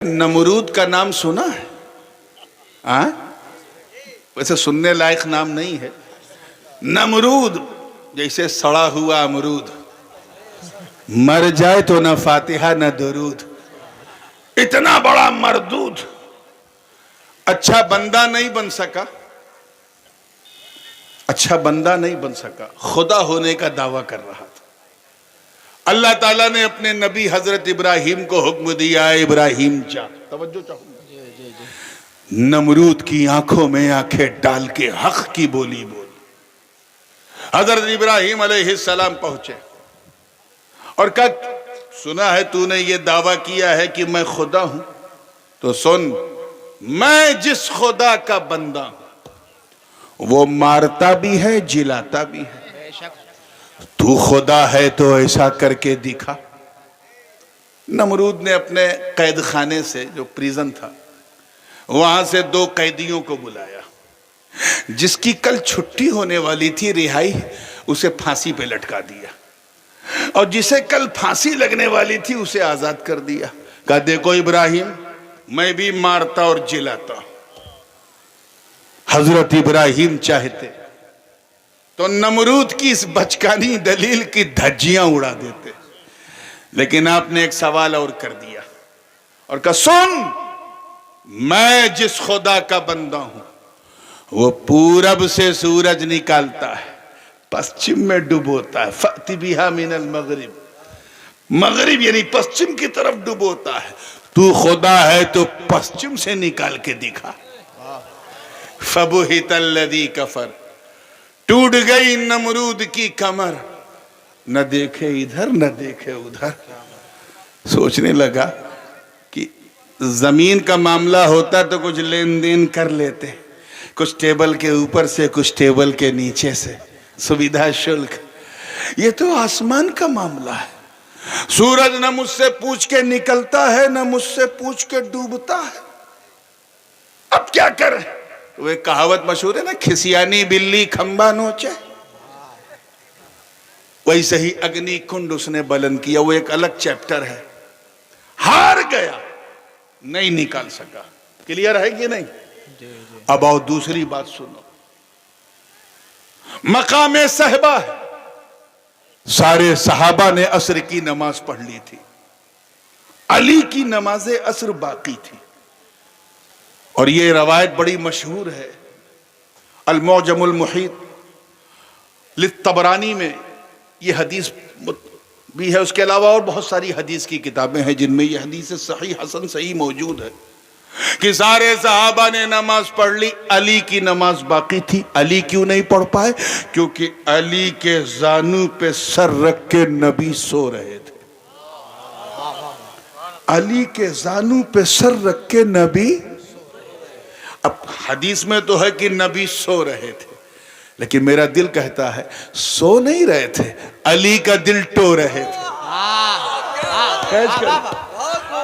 नमरूद का नाम सुना है? वैसे सुनने लायक नाम नहीं है। नमरूद जैसे सड़ा हुआ अमरूद, मर जाए तो न फातिहा न दुरूद। इतना बड़ा मरदूद, अच्छा बंदा नहीं बन सका, अच्छा बंदा नहीं बन सका, खुदा होने का दावा कर रहा था। अल्लाह ताला ने अपने नबी हजरत इब्राहिम को हुक्म दिया, इब्राहिम जा, तवज्जो चाहूंगा, नमरूद की आंखों में आंखें डाल के हक की बोली बोल। हजरत इब्राहिम अलैहिस्सलाम पहुंचे और कहा, सुना है तूने ये दावा किया है कि मैं खुदा हूं, तो सुन, मैं जिस खुदा का बंदा हूं वो मारता भी है जिलाता भी है। तू खुदा है तो ऐसा करके दिखा। नमरूद ने अपने कैद खाने से, जो प्रिजन था, वहां से 2 कैदियों को बुलाया। जिसकी कल छुट्टी होने वाली थी, रिहाई, उसे फांसी पे लटका दिया, और जिसे कल फांसी लगने वाली थी उसे आजाद कर दिया। कहा, देखो इब्राहिम, मैं भी मारता और जिलाता। हजरत इब्राहिम चाहते तो नमरूद की इस बचकानी दलील की धज्जियां उड़ा देते, लेकिन आपने एक सवाल और कर दिया और कहा, सुन, मैं जिस खुदा का बंदा हूं वो पूरब से सूरज निकालता है, पश्चिम में डुबोता है, फअति बिहा मिनल मगरिब, मगरिब यानी पश्चिम की तरफ डुबोता है। तू खुदा है तो पश्चिम से निकाल के दिखा। फबुहितल्लज़ी कफर, टूट गई नमरूद की कमर, न देखे इधर न देखे उधर। सोचने लगा कि जमीन का मामला होता तो कुछ लेन देन कर लेते, कुछ टेबल के ऊपर से, कुछ टेबल के नीचे से, सुविधा शुल्क। ये तो आसमान का मामला है। सूरज न मुझसे पूछ के निकलता है, न मुझसे पूछ के डूबता है। अब क्या करें? वो एक कहावत मशहूर है ना, खिसियानी बिल्ली खंबा नोचे। वैसे ही अग्नि कुंड उसने बुलंद किया, वो एक अलग चैप्टर है। हार गया, नहीं निकाल सका। क्लियर है कि नहीं? अब आओ दूसरी बात सुनो। मकामे सहबा है, सारे सहाबा ने असर की नमाज पढ़ ली थी, अली की नमाज़े असर बाकी थी। और ये रवायत बड़ी मशहूर है, अल-मुअजमुल मुहीत लित्तबरानी में ये हदीस भी है। उसके अलावा और बहुत सारी हदीस की किताबें हैं जिनमें ये हदीस सही हसन सही मौजूद है कि सारे सहाबा ने नमाज पढ़ ली, अली की नमाज बाकी थी। अली क्यों नहीं पढ़ पाए? क्योंकि अली के जानू पे सर रख के नबी सो रहे थे। अली के जानू पे सर रख के नबी, अब हदीस में तो है कि नबी सो रहे थे, लेकिन मेरा दिल कहता है सो नहीं रहे थे, अली का दिल टो रहे थे। कैच कर,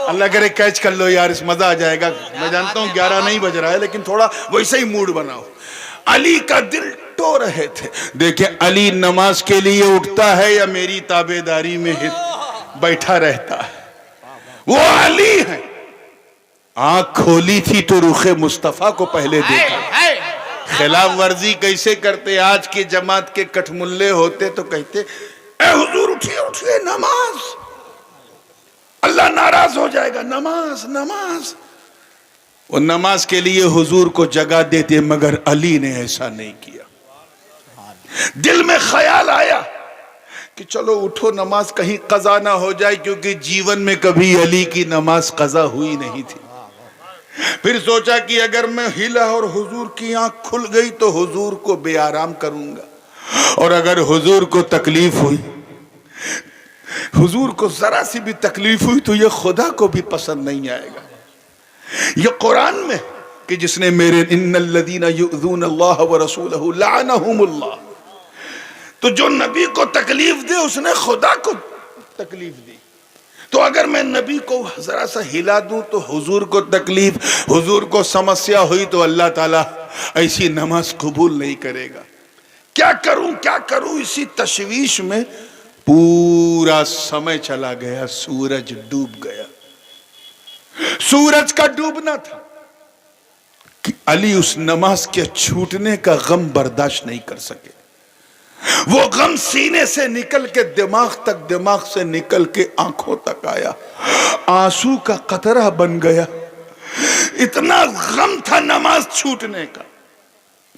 अल्लाह करे कैच कर लो यार, इस मजा आ जाएगा। मैं जानता हूं 11 नहीं बज रहा है, लेकिन थोड़ा वैसे ही मूड बनाओ। अली का दिल टो रहे थे। देखिए, अली नमाज के लिए उठता है या मेरी ताबेदारी में बैठा रहता है? वो अली है। आंख खोली थी तो रुखे मुस्तफा को पहले देखा। खिलाफ वर्जी कैसे करते? आज की जमात के कठमुल्ले होते तो कहते, ए हुजूर उठिए उठिए, नमाज, अल्लाह नाराज हो जाएगा, नमाज नमाज। वो नमाज के लिए हुजूर को जगा देते, मगर अली ने ऐसा नहीं किया। दिल में ख्याल आया कि चलो उठो, नमाज कहीं कजा ना हो जाए, क्योंकि जीवन में कभी अली की नमाज कजा हुई नहीं थी। फिर सोचा कि अगर मैं हिला और हुजूर की आंख खुल गई तो हुजूर को बेआराम करूंगा, और अगर हुजूर को तकलीफ हुई, हुजूर को जरा सी भी तकलीफ हुई, तो ये खुदा को भी पसंद नहीं आएगा। ये कुरान में कि जिसने मेरे इन्नल्लज़ीना युज़ून अल्लाह व रसूलहु लअनहुमुल्लाह, तो जो नबी को तकलीफ दे उसने खुदा को तकलीफ दी। तो अगर मैं नबी को जरा सा हिला दूं तो हुजूर को तकलीफ, हुजूर को समस्या हुई तो अल्लाह ताला ऐसी नमाज कबूल नहीं करेगा। क्या करूं क्या करूं, इसी तशवीश में पूरा समय चला गया, सूरज डूब गया। सूरज का डूबना था कि अली उस नमाज के छूटने का गम बर्दाश्त नहीं कर सके। वो गम सीने से निकल के दिमाग तक, दिमाग से निकल के आंखों तक आया, आंसू का कतरा बन गया। इतना गम था नमाज छूटने का।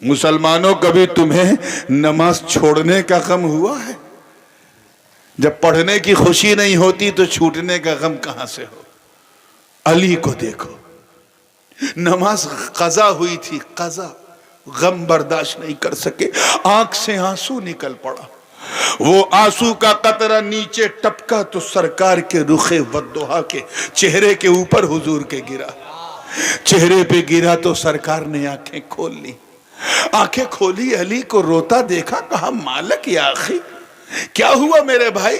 मुसलमानों, कभी तुम्हें नमाज छोड़ने का गम हुआ है? जब पढ़ने की खुशी नहीं होती तो छूटने का गम कहां से हो? अली को देखो, नमाज कज़ा हुई थी, कज़ा, गम बर्दाश्त नहीं कर सके, आंख से आंसू निकल पड़ा। वो आंसू का कतरा नीचे टपका तो सरकार के रुखे वद्दुहा के चेहरे के ऊपर हुजूर के गिरा। चेहरे पे गिरा तो सरकार ने आंखें खोल ली। आंखें खोली, अली को रोता देखा, कहा मालक या आखी, क्या हुआ मेरे भाई?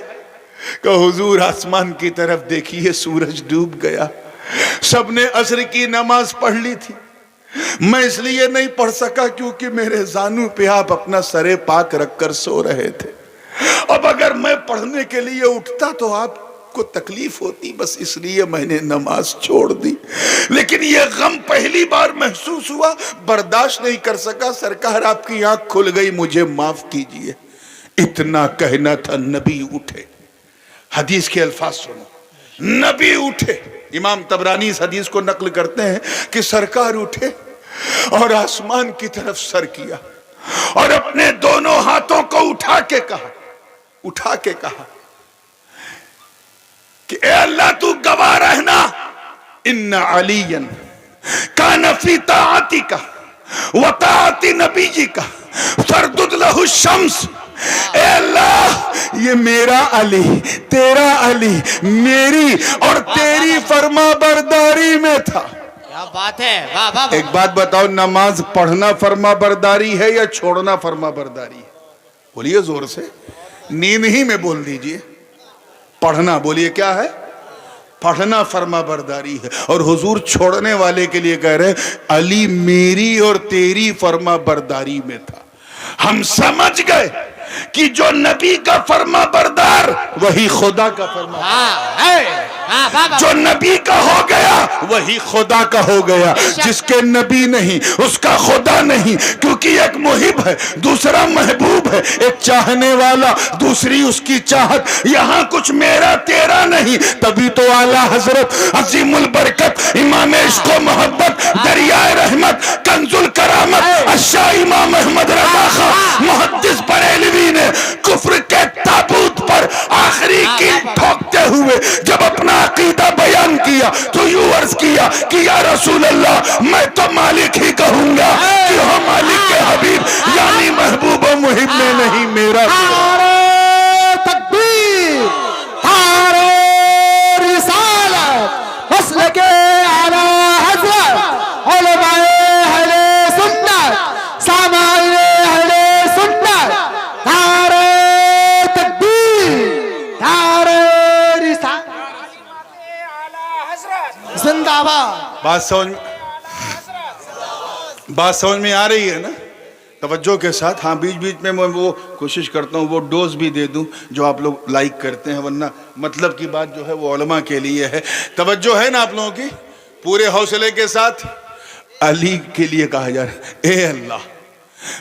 कहा हुजूर आसमान की तरफ देखिए, सूरज डूब गया। सबने असर की नमाज पढ़ ली थी, मैं इसलिए नहीं पढ़ सका क्योंकि मेरे जानू पे आप अपना सरे पाक रखकर सो रहे थे। अब अगर मैं पढ़ने के लिए उठता तो आपको तकलीफ होती, बस इसलिए मैंने नमाज छोड़ दी। लेकिन यह गम पहली बार महसूस हुआ, बर्दाश्त नहीं कर सका। सरकार आपकी आंख खुल गई, मुझे माफ कीजिए। इतना कहना था, नबी उठे। हदीस के अल्फाज सुनो, नबी उठे। इमाम तबरानी इस हदीस को नकल करते हैं कि सरकार उठे और आसमान की तरफ सर किया और अपने दोनों हाथों को उठा के कहा कि ए अल्लाह, तू गवाह रहना, इन्ना अलियन कान फी ताअतिका व ताअति नबीजिका फरदुद लहु शम्स। ए अल्लाह, ये मेरा अली, तेरा अली, मेरी और तेरी फरमाबरदारी में था। क्या बात है, वाह वाह। एक बात बताओ, नमाज पढ़ना फरमाबरदारी है या छोड़ना फरमाबरदारी है? बोलिए जोर से, नींद ही में बोल दीजिए। पढ़ना, बोलिए क्या है? पढ़ना फरमाबरदारी है। और हुजूर छोड़ने वाले के लिए कह रहे, अली मेरी और तेरी फरमाबरदारी में था। हम समझ गए कि जो नबी का फरमा बरदार वही खुदा का फरमा, जो नबी का हो गया वही खुदा का हो गया। जिसके नबी नहीं उसका खुदा नहीं, क्योंकि एक मुहिब है, दूसरा महबूब है, एक चाहने वाला, दूसरी उसकी चाहत। यहाँ कुछ मेरा तेरा नहीं। तभी तो आला हजरत अजीमुल बरकत इमाम इश्क़ व मोहब्बत, दरियाए रहमत, कंजुल करामत अशाह इमाम अहमद रज़ा खां मुहद्दिस बरेलवी ने कुफ्र के ताबूत पर आखिरी कील ठोकते हुए जब अपना अकीदा बयान किया तो यूं अर्ज किया कि या रसूल अल्लाह, मैं तो मालिक ही कहूंगा कि हो मालिक के हबीब, यानी महबूब व मुहिब में नहीं मेरा। तकबीर, तारे रिसालत, मसले के आला हज़रत, उलमाए अहले सुन्नत, सामाईने अहले सुन्नत, तारे तकबीर, तारे रिसालत, जिंदाबाद। बात समझ में आ रही है ना? तवज्जो के साथ। हाँ, बीच बीच में मैं वो कोशिश करता हूँ वो डोज भी दे दूँ जो आप लोग लाइक करते हैं, वरना मतलब की बात जो है वो उलमा के लिए है। तवज्जो है ना आप लोगों की? पूरे हौसले के साथ अली के लिए कहा जा रहा है, ए अल्लाह,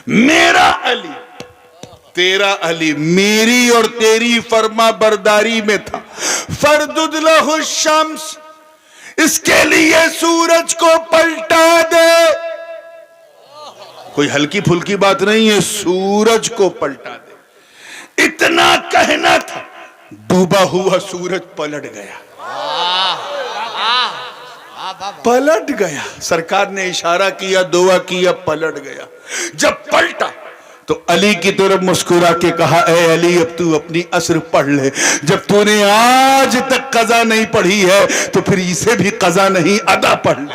मेरा अली, तेरा अली मेरी और तेरी फरमा बरदारी में था। फरदुद लहु शम्स, इसके लिए सूरज को पलटा दे। कोई हल्की फुल्की बात नहीं है, सूरज को पलटा दे। इतना कहना था, डूबा हुआ सूरज पलट गया, पलट गया। सरकार ने इशारा किया, दुआ किया, पलट गया। जब पलटा तो अली की तरफ मुस्कुरा के कहा, ए अली, अब तू अपनी असर पढ़ ले। जब तूने आज तक कज़ा नहीं पढ़ी है तो फिर इसे भी कज़ा नहीं, अदा पढ़ ले।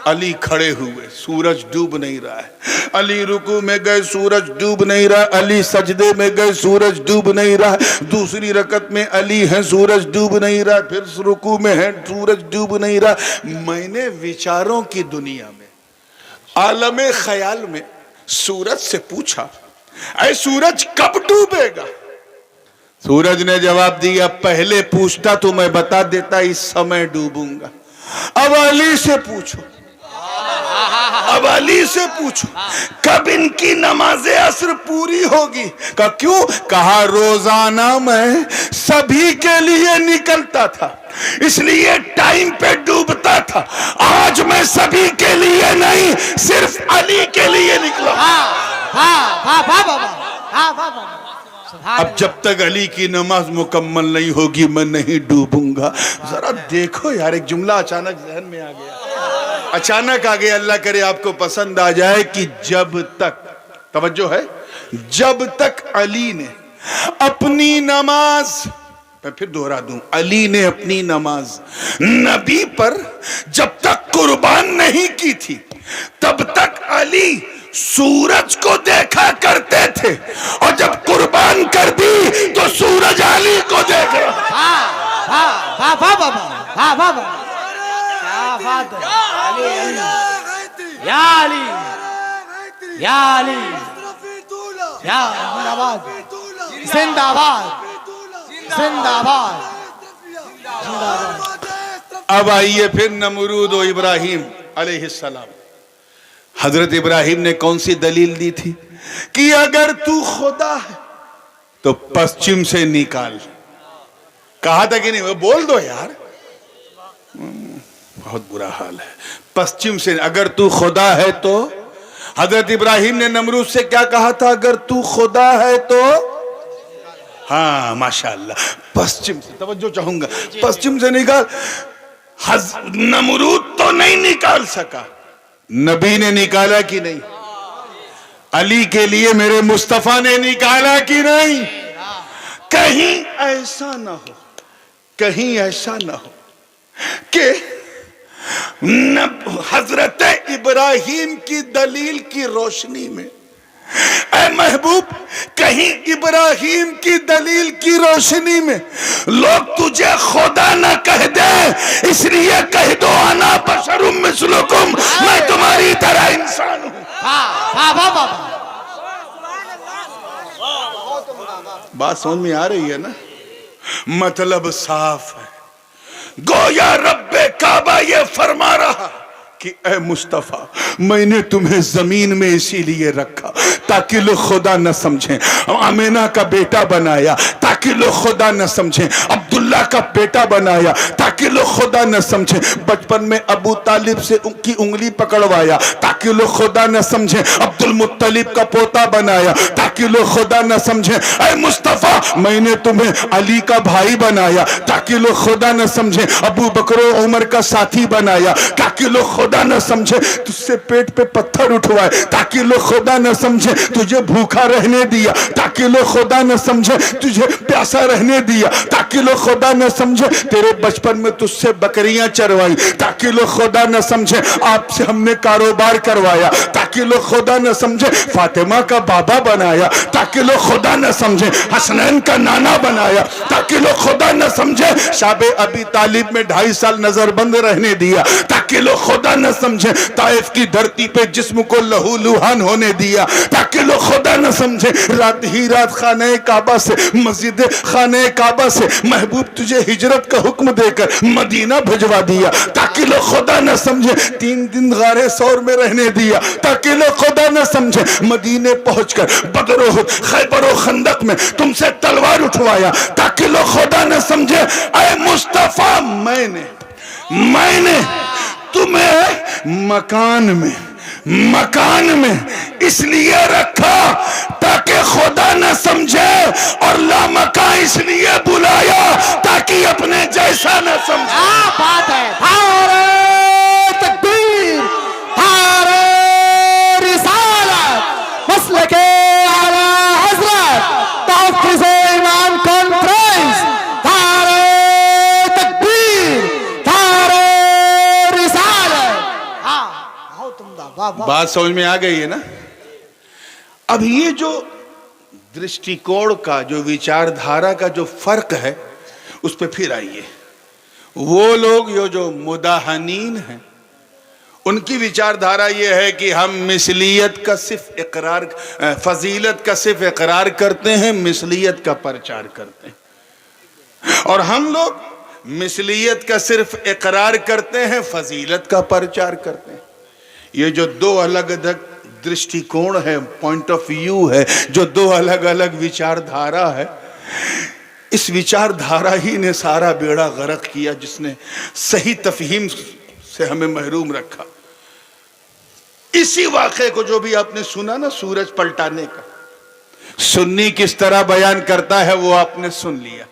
अली खड़े हुए, सूरज डूब नहीं रहा है। अली रुकू में गए, सूरज डूब नहीं रहा। अली सजदे में गए, सूरज डूब नहीं रहा। दूसरी रकत में अली है, सूरज डूब नहीं रहा। फिर रुकू में है, सूरज डूब नहीं रहा। मैंने विचारों की दुनिया में, आलमे ख्याल में सूरज से पूछा, ऐ सूरज कब डूबेगा? सूरज ने जवाब दिया, पहले पूछता तो मैं बता देता इस समय डूबूंगा। अब अली से पूछो, अब अली से पूछो कब इनकी नमाज असर पूरी होगी। कहा क्यों? कहा रोजाना मैं सभी के लिए निकलता था, इसलिए टाइम पे डूबता था। आज मैं सभी के लिए नहीं, सिर्फ अली के लिए निकला। अब जब तक अली की नमाज मुकम्मल नहीं होगी मैं नहीं डूबूंगा। जरा देखो यार, एक जुमला अचानक जहन में आ गया, अचानक आ गया। अल्लाह करे आपको पसंद आ जाए कि जब तक, तवज्जो है, जब तक अली ने अपनी नमाज, मैं फिर दोहरा दूं, अली ने अपनी नमाज नबी पर जब तक कुर्बान नहीं की थी तब तक अली सूरज को देखा करते थे, और जब कुर्बान कर दी तो सूरज अली को देख रहा। जिंदाबाद जिंदाबाद। अब आइए फिर नमरूद और इब्राहिम अलैहिस्सलाम। हजरत इब्राहिम ने कौन सी दलील दी थी कि अगर तू खुदा है तो पश्चिम से निकाल। कहा था कि नहीं? वो बोल दो यार, बहुत बुरा हाल है। पश्चिम से, अगर तू खुदा है तो। हजरत इब्राहिम ने नमरूद से क्या कहा था? अगर तू खुदा है तो। हाँ माशाअल्लाह, पश्चिम से। तवज्जो चाहूंगा, पश्चिम से निकाल। नमरूद तो नहीं निकाल सका, नबी ने निकाला कि नहीं? अली के लिए मेरे मुस्तफा ने निकाला कि नहीं? कहीं ऐसा ना हो, कहीं ऐसा ना हो कि हजरत इब्राहिम की दलील की रोशनी में, ऐ महबूब, कहीं इब्राहिम की दलील की रोशनी में लोग तुझे खुदा न कह दे, इसलिए कह दो अना बशरुम मिस्लुकुम, मैं तुम्हारी तरह इंसान हूं। बात समझ में आ रही है ना? मतलब साफ है। गोया रब्बे काबा ये फरमा रहा कि ऐ मुस्तफा, मैंने तुम्हें जमीन में इसीलिए रखा ताकि लोग खुदा न समझें। आमिना का बेटा बनाया ताकि लोग खुदा न समझें। अब्दुल्ला का बेटा बनाया ताकि लोग खुदा न समझें। बचपन में अबू तालिब से उनकी उंगली पकड़वाया ताकि लोग खुदा न समझें। अब्दुल मुत्तलिब का पोता बनाया ताकि लोग खुदा न समझें। ऐ मुस्तफा, मैंने तुम्हें अली का भाई बनाया ताकि लोग खुदा न समझें। अबू बकर उमर का साथी बनाया ताकि लोग खुदा न समझे। तुझसे पेट पे पत्थर उठवाए ताकि लोग खुदा न समझे। तुझे भूखा रहने दिया ताकि लोग खुदा न समझे। तुझे प्यासा रहने दिया ताकि लोग खुदा न समझे। तेरे बचपन में तुझसे बकरियां चरवाई ताकि लोग खुदा न समझे। आपसे हमने कारोबार करवाया ताकि लोग खुदा न समझे। फातिमा का बाबा बनाया ताकि लोग खुदा न समझे। हसनैन का नाना बनाया ताकि लोग खुदा न समझे। शाबे अबी तालिब में 2.5 साल नजरबंद रहने दिया ताकि लोग खुदा न समझे। ताइफ की धरती पे जिस्म को लहू लुहान होने दिया ताकि लोग खुदा न समझे। रात ही रात खाने काबा से, मस्जिद खाने काबा से महबूब तुझे हिजरत का हुक्म देकर मदीना भिजवा दिया ताकि लोग खुदा न समझे। 3 दिन गारे सौर में रहने दिया ताकि लोग खुदा न समझे। मदीने पहुंचकर बदर खैबर और खंदक में तुमसे तलवार उठवाया ताकि लोग खुदा न समझे। ऐ मुस्तफा, मैंने तुम्हें मकान में इसलिए रखा ताकि खुदा न समझे, और लामका इसलिए बुलाया ताकि अपने जैसा न समझे। बात है। नारे तकबीर, नारे रिसालत, मसलके आला हज़रत, ताक़ीज़े इमाम कॉन्फ्रेंस। नारे तकबीर, नारे रिसालत। बहुत उम्दा। बात समझ में आ गई है ना? अब ये जो दृष्टिकोण का, जो विचारधारा का जो फर्क है, उस पे फिर आइए। वो लोग जो मुदाहनीन हैं ان کی وچاردھارا یہ ہے کہ ہم مثلیت کا صرف اقرار، فضیلت کا صرف اقرار کرتے ہیں، مثلیت کا پرچار کرتے ہیں، اور ہم لوگ مثلیت کا صرف اقرار کرتے ہیں، فضیلت کا پرچار کرتے ہیں۔ یہ جو دو الگ الگ درشٹی کون ہے، پوائنٹ آف ویو ہے، جو دو الگ الگ وچاردھارا ہے، اس وچاردھارا ہی نے سارا بیڑا غرق کیا، جس نے صحیح تفہیم سے ہمیں محروم رکھا۔ اسی واقعے کو جو بھی آپ نے سنا نا، سورج پلٹانے کا، سنی کس طرح بیان کرتا ہے وہ آپ نے سن لیا۔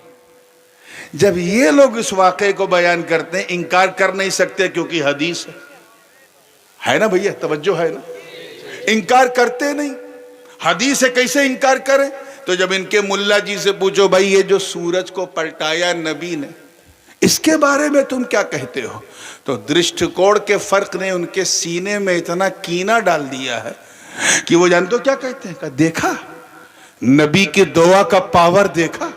جب یہ لوگ اس واقعے کو بیان کرتے ہیں، انکار کر نہیں سکتے کیونکہ حدیث ہے نا بھیا، توجہ ہے نا، انکار کرتے نہیں، حدیث ہے، کیسے انکار کریں؟ تو جب ان کے ملا جی سے پوچھو بھائی یہ جو سورج کو پلٹایا نبی نے، اس کے بارے میں تم کیا کہتے ہو؟ تو درشٹ کوڑ کے فرق نے ان کے سینے میں اتنا کینہ ڈال دیا ہے کہ وہ جانتے ہو کیا کہتے ہیں؟ کہ دیکھا نبی کی دعا کا پاور، دیکھا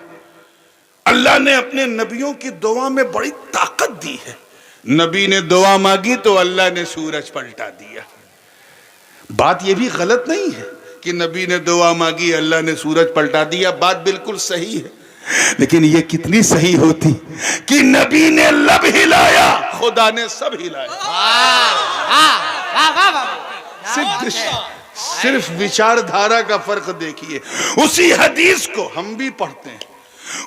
اللہ نے اپنے نبیوں کی دعا میں بڑی طاقت دی ہے۔ نبی نے دعا مانگی تو اللہ نے سورج پلٹا دیا۔ بات یہ بھی غلط نہیں ہے کہ نبی نے دعا مانگی اللہ نے سورج پلٹا دیا، بات بالکل صحیح ہے، لیکن یہ کتنی صحیح ہوتی کہ نبی نے لب ہلایا، خدا نے سب ہلایا۔ صرف وچاردھارا کا فرق دیکھیے۔ اسی حدیث کو ہم بھی پڑھتے ہیں،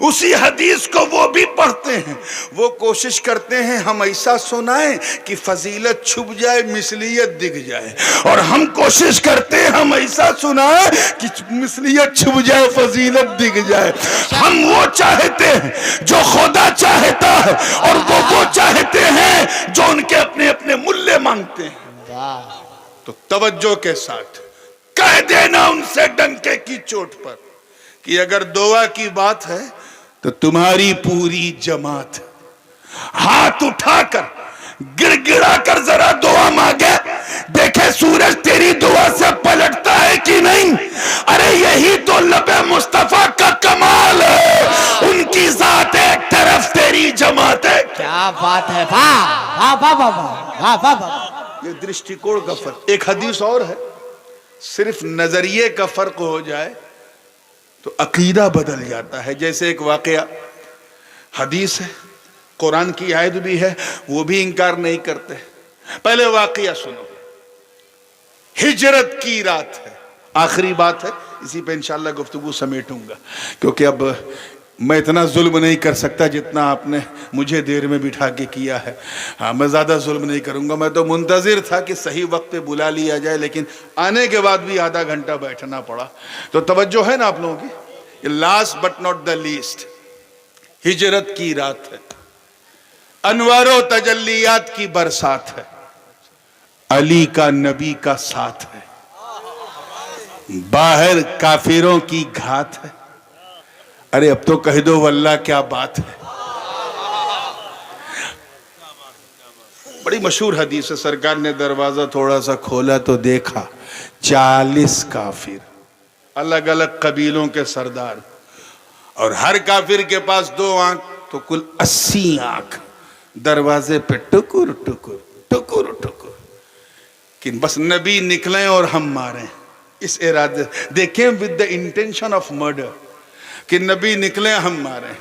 اسی حدیث کو وہ بھی پڑھتے ہیں، وہ کوشش کرتے ہیں ہم ایسا سنائیں کہ فضیلت چھپ جائے، مثلیت دکھ جائے، اور ہم کوشش کرتے ہیں ہم ایسا سنائیں کہ مثلیت چھپ جائے، فضیلت دکھ جائے۔ ہم وہ چاہتے ہیں جو خدا چاہتا ہے، اور وہ چاہتے ہیں جو ان کے اپنے اپنے ملے مانگتے ہیں۔ تو توجہ کے ساتھ کہہ دینا ان سے ڈنکے کی چوٹ پر کہ اگر دعا کی بات ہے تو تمہاری پوری جماعت ہاتھ اٹھا کر گڑ گڑا کر ذرا دعا مانگے، دیکھے سورج تیری دعا سے پلٹتا ہے کہ نہیں۔ ارے یہی تو لب مصطفیٰ کا کمال ہے، ان کی ذات ایک طرف تیری جماعت ہے۔ کیا بات ہے، واہ واہ واہ واہ واہ واہ واہ۔ یہ درشٹی کوڑ کا فرق۔ ایک حدیث اور ہے، صرف نظریے کا فرق ہو جائے تو عقیدہ بدل جاتا ہے۔ جیسے ایک واقعہ حدیث ہے، قرآن کی آیت بھی ہے، وہ بھی انکار نہیں کرتے۔ پہلے واقعہ سنو، ہجرت کی رات ہے، آخری بات ہے، اسی پہ انشاءاللہ گفتگو سمیٹوں گا، کیونکہ اب میں اتنا ظلم نہیں کر سکتا جتنا آپ نے مجھے دیر میں بٹھا کے کیا ہے۔ ہاں میں زیادہ ظلم نہیں کروں گا، میں تو منتظر تھا کہ صحیح وقت پہ بلا لیا جائے، لیکن آنے کے بعد بھی آدھا گھنٹہ بیٹھنا پڑا۔ تو توجہ ہے نا آپ لوگوں کی؟ Last but not the least, ہجرت کی رات ہے، انوار و تجلیات کی برسات ہے، علی کا نبی کا ساتھ ہے، باہر کافروں کی گھات ہے۔ ارے اب تو کہہ دو واللہ کیا بات ہے۔ بڑی مشہور حدیث ہے، سرکار نے دروازہ تھوڑا سا کھولا تو دیکھا 40 کافر، الگ الگ قبیلوں کے سردار، اور ہر کافر کے پاس 2 آنکھ، تو کل 80 آنکھ دروازے پہ ٹکر ٹکر ٹکر ٹکر، کہ بس نبی نکلیں اور ہم ماریں، اس ارادے۔ دیکھیں with the intention of murder، کہ نبی نکلیں ہم ماریں۔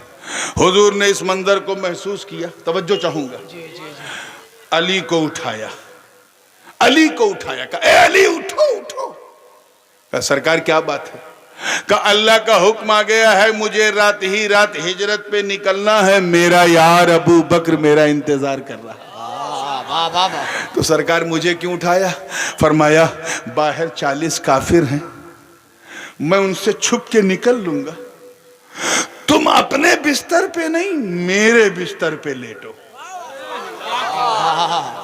حضور نے اس منظر کو محسوس کیا، توجہ چاہوں گا، علی کو اٹھایا، علی کو اٹھایا، کہا اے علی اٹھو اٹھو۔ کہا سرکار کیا بات ہے؟ کہا اللہ کا حکم آ گیا ہے، مجھے رات ہی رات ہجرت پہ نکلنا ہے، میرا یار ابو بکر میرا انتظار کر رہا ہے۔ تو سرکار مجھے کیوں اٹھایا؟ فرمایا باہر 40 کافر ہیں، میں ان سے چھپ کے نکل لوں گا، تم اپنے بستر پہ نہیں میرے بستر پہ لیٹو۔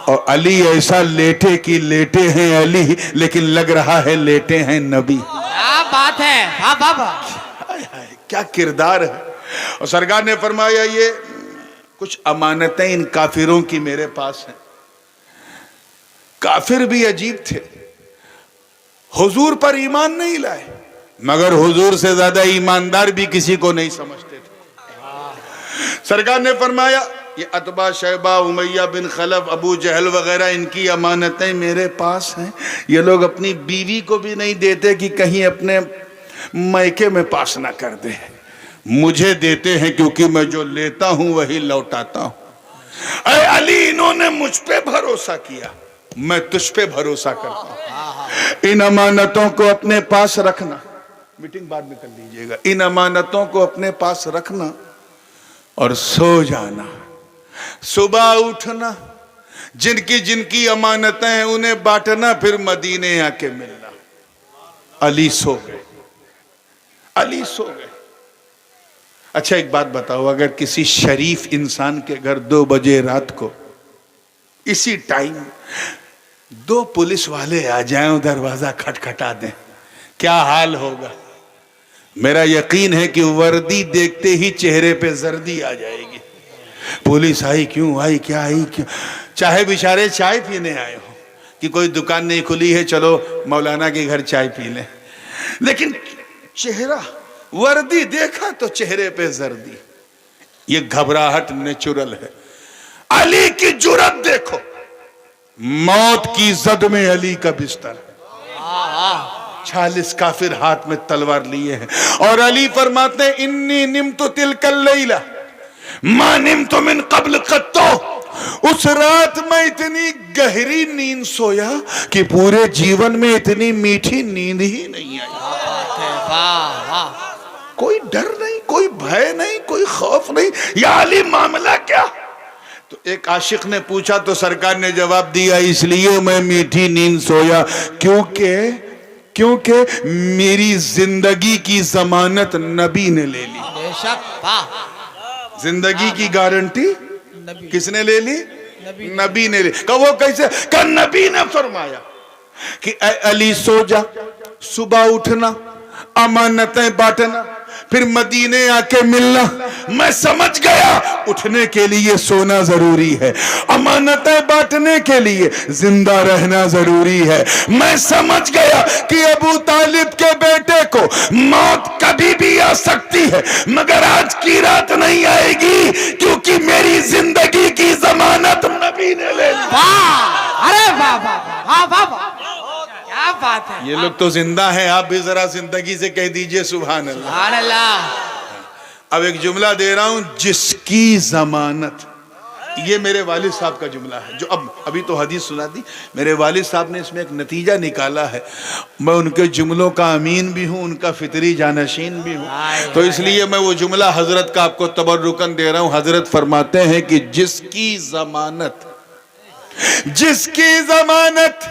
اور علی ایسا لیٹے کہ لیٹے ہیں علی، لیکن لگ رہا ہے لیٹے ہیں نبی۔ کیا بات ہے، واہ واہ واہ، کیا کردار ہے۔ اور سرکار نے فرمایا یہ کچھ امانتیں ان کافروں کی میرے پاس ہیں۔ کافر بھی عجیب تھے، حضور پر ایمان نہیں لائے، مگر حضور سے زیادہ ایماندار بھی کسی کو نہیں سمجھتے تھے۔ سرکار نے فرمایا یہ اتبا شیبہ امیہ بن خلف ابو جہل وغیرہ ان کی امانتیں میرے پاس ہیں. یہ لوگ اپنی بیوی کو بھی نہیں دیتے کہ کہیں اپنے میکے میں پاس نہ کر دے. مجھے دیتے ہیں کیونکہ میں جو لیتا ہوں وہی لوٹاتا ہوں. اے علی انہوں نے مجھ پہ بھروسہ کیا, میں تجھ پہ بھروسہ کرتا ہوں. ان امانتوں کو اپنے پاس رکھنا, میٹنگ بعد میں کر لیجئے گا. ان امانتوں کو اپنے پاس رکھنا اور سو جانا. صبح اٹھنا, جن کی امانتیں ہیں انہیں بانٹنا, پھر مدینے آ کے ملنا. علی سو گئے, علی سو گئے. اچھا ایک بات بتاؤ, اگر کسی شریف انسان کے گھر 2 بجے رات کو اسی ٹائم 2 پولیس والے آ جائیں اور دروازہ کھٹکھٹا دیں, کیا حال ہوگا؟ میرا یقین ہے کہ وردی دیکھتے ہی چہرے پہ زردی آ جائے گی. پولیس آئی کیوں آئی, کیا آئی کیوں؟ چاہے بیچارے چائے پینے آئے ہو کہ کوئی دکان نہیں کھلی ہے, چلو مولانا کے گھر چائے پی لیں, لیکن چہرہ وردی دیکھا تو چہرے پہ زردی. یہ گھبراہٹ نیچرل ہے. علی کی جرات دیکھو, موت کی زد میں علی کا بستر, 46 کافر ہاتھ میں تلوار لیے ہیں, اور علی فرماتے ہیں انی نمت تلک اللیلہ ما نمت من قبل قطو. اس رات میں اتنی گہری نیند سویا کہ پورے جیون میں اتنی میٹھی نیند ہی نہیں آئی. کوئی ڈر نہیں, کوئی بھے نہیں, کوئی خوف نہیں. یا علی معاملہ کیا؟ تو ایک عاشق نے پوچھا تو سرکار نے جواب دیا, اس لیے میں میٹھی نیند سویا کیونکہ میری زندگی کی ضمانت نبی نے لے لی. بے شک. زندگی کی گارنٹی کس نے لے لی؟ نبی نے لے. کہ وہ کیسے؟ کہ نبی نے فرمایا کہ اے علی سو جا, صبح اٹھنا, امانتیں بانٹنا, پھر مدینے آ کے ملنا. میں سمجھ گیا اٹھنے کے لیے سونا ضروری ہے, امانتیں بانٹنے کے لیے زندہ رہنا ضروری ہے. میں سمجھ گیا کہ ابو طالب کے بیٹے کو موت کبھی بھی آ سکتی ہے, مگر آج کی رات نہیں آئے گی, کیونکہ میری زندگی کی ضمانت نبی نے لے لی. ارے بابا کیا بات ہے. یہ لوگ تو زندہ ہیں, آپ بھی ذرا زندگی سے کہہ دیجئے سبحان اللہ. سبحان اللہ. اب ایک جملہ دے رہا ہوں, جس کی ضمانت. یہ میرے والد صاحب کا جملہ ہے, جو ابھی تو حدیث سنا دی. میرے والد صاحب نے اس میں ایک نتیجہ نکالا ہے. میں ان کے جملوں کا امین بھی ہوں, ان کا فطری جانشین بھی ہوں, تو اس لیے میں وہ جملہ حضرت کا آپ کو تبرکن دے رہا ہوں. حضرت فرماتے ہیں کہ جس کی ضمانت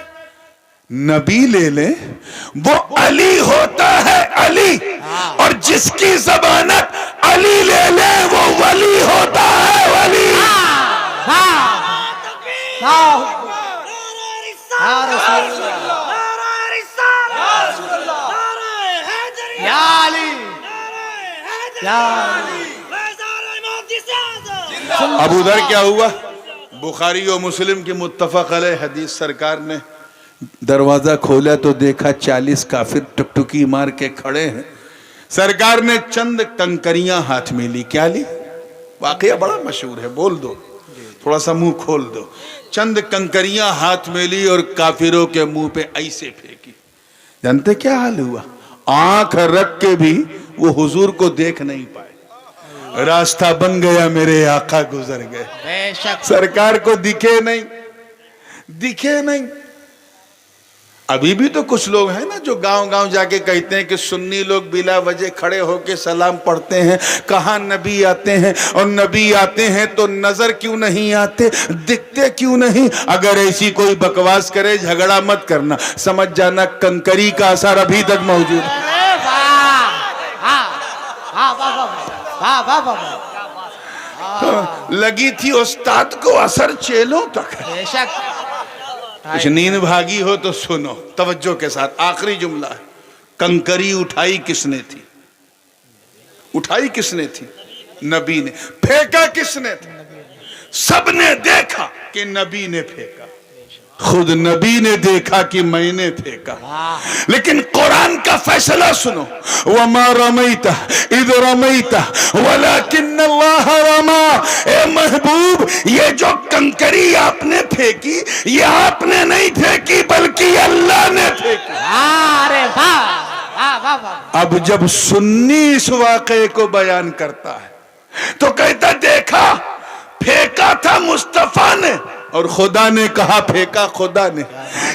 نبی لے لیں وہ علی ہوتا ہے, علی. اور جس کی ضمانت علی لے لیں وہ ولی ہوتا ہے, ولی. ابو ذر کیا ہوا؟ بخاری و مسلم کی متفق علیہ حدیث. سرکار نے دروازہ کھولا تو دیکھا 40 کافر ٹکٹکی مار کے کھڑے ہیں. سرکار نے چند کنکریاں ہاتھ میں لی. کیا لی؟ واقعہ بڑا مشہور ہے, بول دو, تھوڑا سا منہ کھول دو. چند کنکریاں ہاتھ میں لی اور کافروں کے منہ پہ ایسے پھینکی. جانتے کیا حال ہوا؟ آنکھ رکھ کے بھی وہ حضور کو دیکھ نہیں پائے. راستہ بن گیا, میرے آقا گزر گئے. بے شک. سرکار کو دکھے نہیں. ابھی بھی تو کچھ لوگ ہیں نا جو گاؤں جا کے کہتے ہیں کہ سنی لوگ بلا وجہ کھڑے ہو کے سلام پڑھتے ہیں. کہاں نبی آتے ہیں, اور نبی آتے ہیں تو نظر کیوں نہیں آتے, دکھتے کیوں نہیں؟ اگر ایسی کوئی بکواس کرے جھگڑا مت کرنا, سمجھ جانا کنکری کا اثر ابھی تک موجود ہے. لگی تھی استاد کو اثر چیلوں تک. بے شک. کچھ نیند بھاگی ہو تو سنو توجہ کے ساتھ. آخری جملہ ہے, کنکری اٹھائی کس نے تھی؟ اٹھائی کس نے تھی؟ نبی نے. پھینکا کس نے تھا؟ سب نے دیکھا کہ نبی نے پھینکا. खुद नबी ने देखा कि मैंने फेंका। लेकिन कुरान का फैसला सुनो, वमा रमैता इद रमैता वलाकिन्न अल्लाह रमा। ए महबूब, ये जो कंकरी आपने फेंकी, ये आपने नहीं फेंकी बल्कि अल्लाह ने फेंकी। अरे वाह वाह वाह वाह। अब जब सुन्नी इस वाक़े को बयान करता है तो कहता देखा फेंका था मुस्तफा ने और खुदा ने कहा फेंका खुदा ने।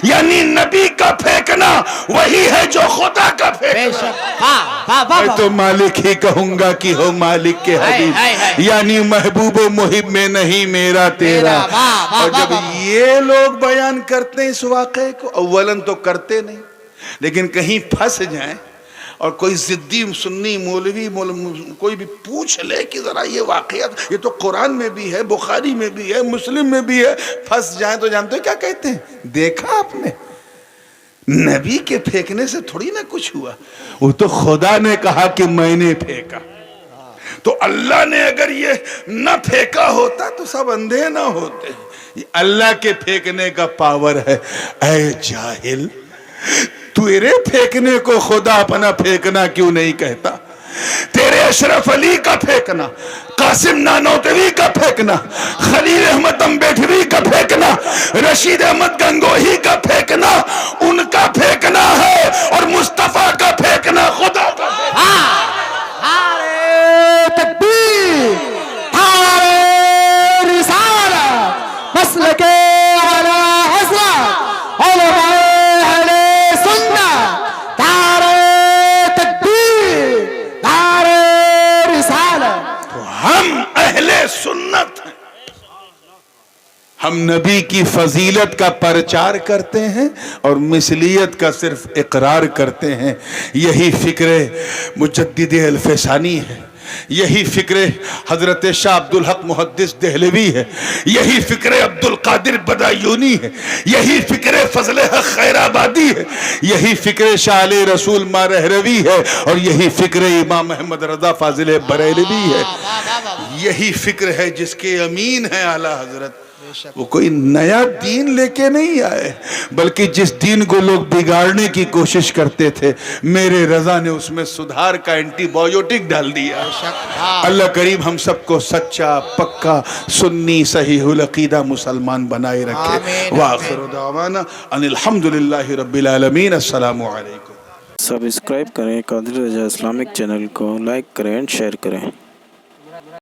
यानी नबी का फेंकना वही है जो खुदा का फेंकना। बेशक। वाह वाह वाह मैं तो मालिक ही कहूंगा कि हो मालिक के हबीब, यानी महबूब मुहिब में नहीं मेरा तेरा। वाह, वाह, और जब वाह, वाह। ये लोग बयान करते हैं इस वाक़े को, अव्वलन तो करते नहीं, लेकिन कहीं फंस जाएं और कोई जिद्दी सुन्नी मौलवी कोई भी पूछ ले कि जरा ये वाक़या, ये तो कुरान में भी है, बुखारी में भी है, मुस्लिम में भी है, फंस जाए तो जानते हो क्या कहते हैं? देखा आपने, नबी के फेंकने से थोड़ी ना कुछ हुआ, वो तो खुदा ने कहा कि मैंने फेंका। तो अल्लाह ने अगर ये न फेंका होता तो सब अंधे ना होते। ये अल्लाह के फेंकने का पावर है। ऐ जाहिल, तेरे फेंकने को खुदा अपना फेंकना क्यों नहीं कहता? तेरे अशरफ अली का फेंकना, कासिम नानोतवी का फेंकना, खलील अहमद अम्बेडकरी का फेंकना, रशीद अहमद गंगोही का फेंकना उनका फेंकना है, और मुस्तफा का फेंकना खुदा का फेंकना। नारे तकबीर, नारे रिसालत, मसलके आला हज़रत, उलमाए अहले सुन्नत, नारे तकबीर, नारे रिसालत। तो हम अहले सुन्नत हैं, हम नबी की फजीलत का प्रचार करते हैं और मिसलियत का सिर्फ इकरार करते हैं। यही फिक्र मुजद्दिद अल्फसानी है, यही फिक्र हजरत शाह अब्दुल हक मुहद्दिस देहलवी है, यही फिक्र अब्दुल कादिर बदायूनी है, यही फिक्र फजल हक खैराबादी है, यही फिक्र शाह अली रसूल मारहरवी है, और यही फिक्र इमाम अहमद रजा फाजिल बरेलवी है। यही फिक्र है जिसके अमीन है आला हजरत। वो कोई नया दीन लेके नहीं आए, बल्कि जिस दीन को लोग बिगाड़ने की कोशिश करते थे, मेरे रजा ने उसमें सुधार का एंटीबायोटिक डाल दिया। अल्लाह करीम हम सबको सच्चा पक्का सुन्नी सहीहुल अकीदा मुसलमान बनाए रखे। व आखिरु दावाना अनिल हम्दुलिल्लाहि रब्बिल आलमीन। अस्सलामु अलैकुम। सब्सक्राइब करें कादिर रजा इस्लामिक चैनल को, लाइक करें एंड शेयर करें।